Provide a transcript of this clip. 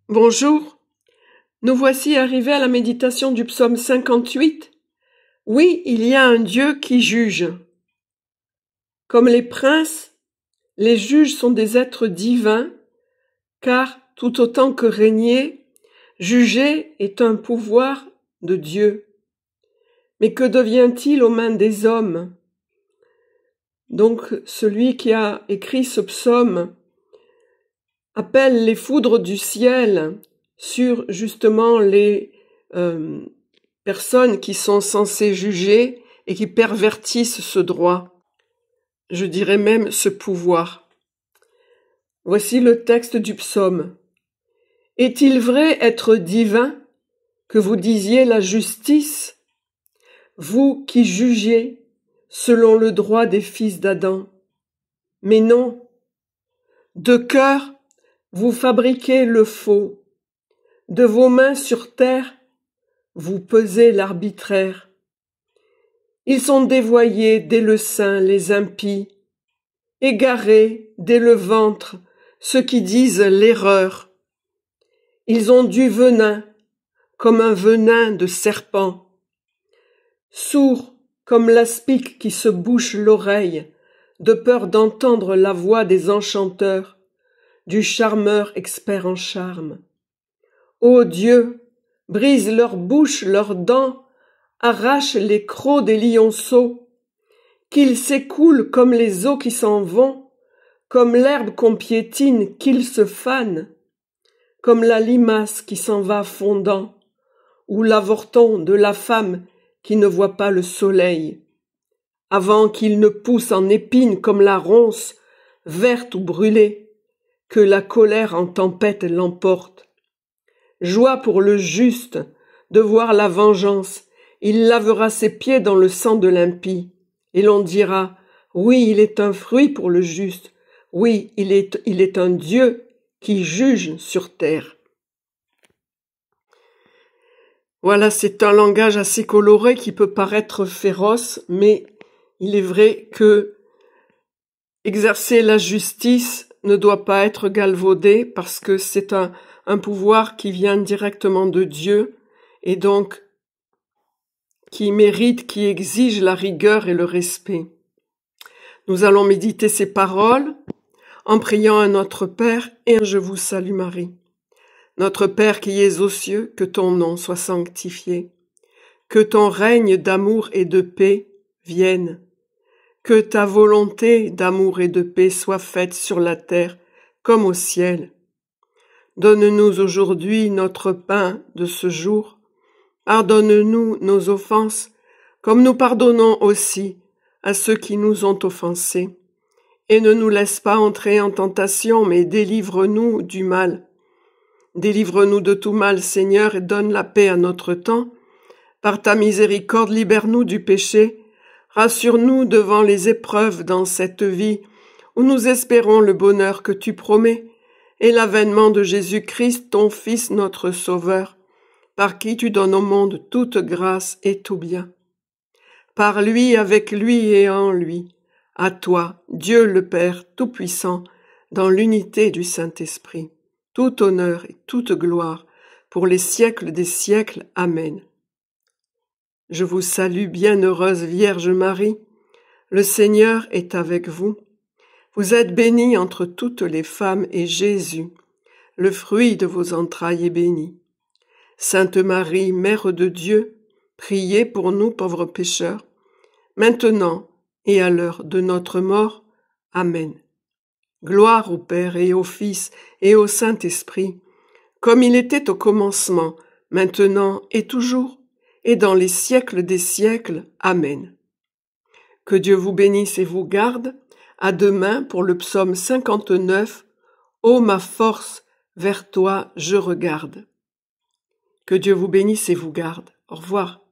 Bonjour, nous voici arrivés à la méditation du psaume 58. Oui, il y a un Dieu qui juge. Comme les princes, les juges sont des êtres divins, car tout autant que régner, juger est un pouvoir de Dieu. Mais que devient-il aux mains des hommes? Donc celui qui a écrit ce psaume appelle les foudres du ciel sur justement les personnes qui sont censées juger et qui pervertissent ce droit, je dirais même ce pouvoir. Voici le texte du psaume. Est-il vrai être divin que vous disiez la justice, vous qui jugez selon le droit des fils d'Adam? Mais non, de cœur vous fabriquez le faux, de vos mains sur terre vous pesez l'arbitraire. Ils sont dévoyés dès le sein les impies, égarés dès le ventre ceux qui disent l'erreur. Ils ont du venin comme un venin de serpent, sourds comme l'aspic qui se bouche l'oreille, de peur d'entendre la voix des enchanteurs, du charmeur expert en charme. Ô Dieu, brise leur bouche, leurs dents, arrache les crocs des lionceaux, qu'ils s'écoulent comme les eaux qui s'en vont, comme l'herbe qu'on piétine, qu'ils se fanent, comme la limace qui s'en va fondant, ou l'avorton de la femme qui ne voit pas le soleil, avant qu'il ne pousse en épine comme la ronce, verte ou brûlée, que la colère en tempête l'emporte. Joie pour le juste de voir la vengeance, il lavera ses pieds dans le sang de l'impie, et l'on dira, oui, il est un fruit pour le juste, oui, il est un Dieu qui juge sur terre. Voilà, c'est un langage assez coloré qui peut paraître féroce, mais il est vrai que exercer la justice ne doit pas être galvaudé parce que c'est un pouvoir qui vient directement de Dieu et donc qui mérite, qui exige la rigueur et le respect. Nous allons méditer ces paroles en priant à notre Père et Je vous salue Marie. Notre Père qui es aux cieux, que ton nom soit sanctifié, que ton règne d'amour et de paix vienne, que ta volonté d'amour et de paix soit faite sur la terre comme au ciel. Donne-nous aujourd'hui notre pain de ce jour. Pardonne-nous nos offenses, comme nous pardonnons aussi à ceux qui nous ont offensés. Et ne nous laisse pas entrer en tentation, mais délivre-nous du mal. Délivre-nous de tout mal, Seigneur, et donne la paix à notre temps. Par ta miséricorde, libère-nous du péché. Rassure-nous devant les épreuves dans cette vie, où nous espérons le bonheur que tu promets, et l'avènement de Jésus-Christ, ton Fils, notre Sauveur, par qui tu donnes au monde toute grâce et tout bien. Par lui, avec lui et en lui, à toi, Dieu le Père Tout-Puissant, dans l'unité du Saint-Esprit, tout honneur et toute gloire, pour les siècles des siècles. Amen. Je vous salue, bienheureuse Vierge Marie, le Seigneur est avec vous. Vous êtes bénie entre toutes les femmes et Jésus, le fruit de vos entrailles est béni. Sainte Marie, Mère de Dieu, priez pour nous pauvres pécheurs, maintenant et à l'heure de notre mort. Amen. Gloire au Père et au Fils et au Saint-Esprit, comme il était au commencement, maintenant et toujours, et dans les siècles des siècles. Amen. Que Dieu vous bénisse et vous garde. À demain pour le psaume 59. Ô ma force, vers toi je regarde. Que Dieu vous bénisse et vous garde. Au revoir.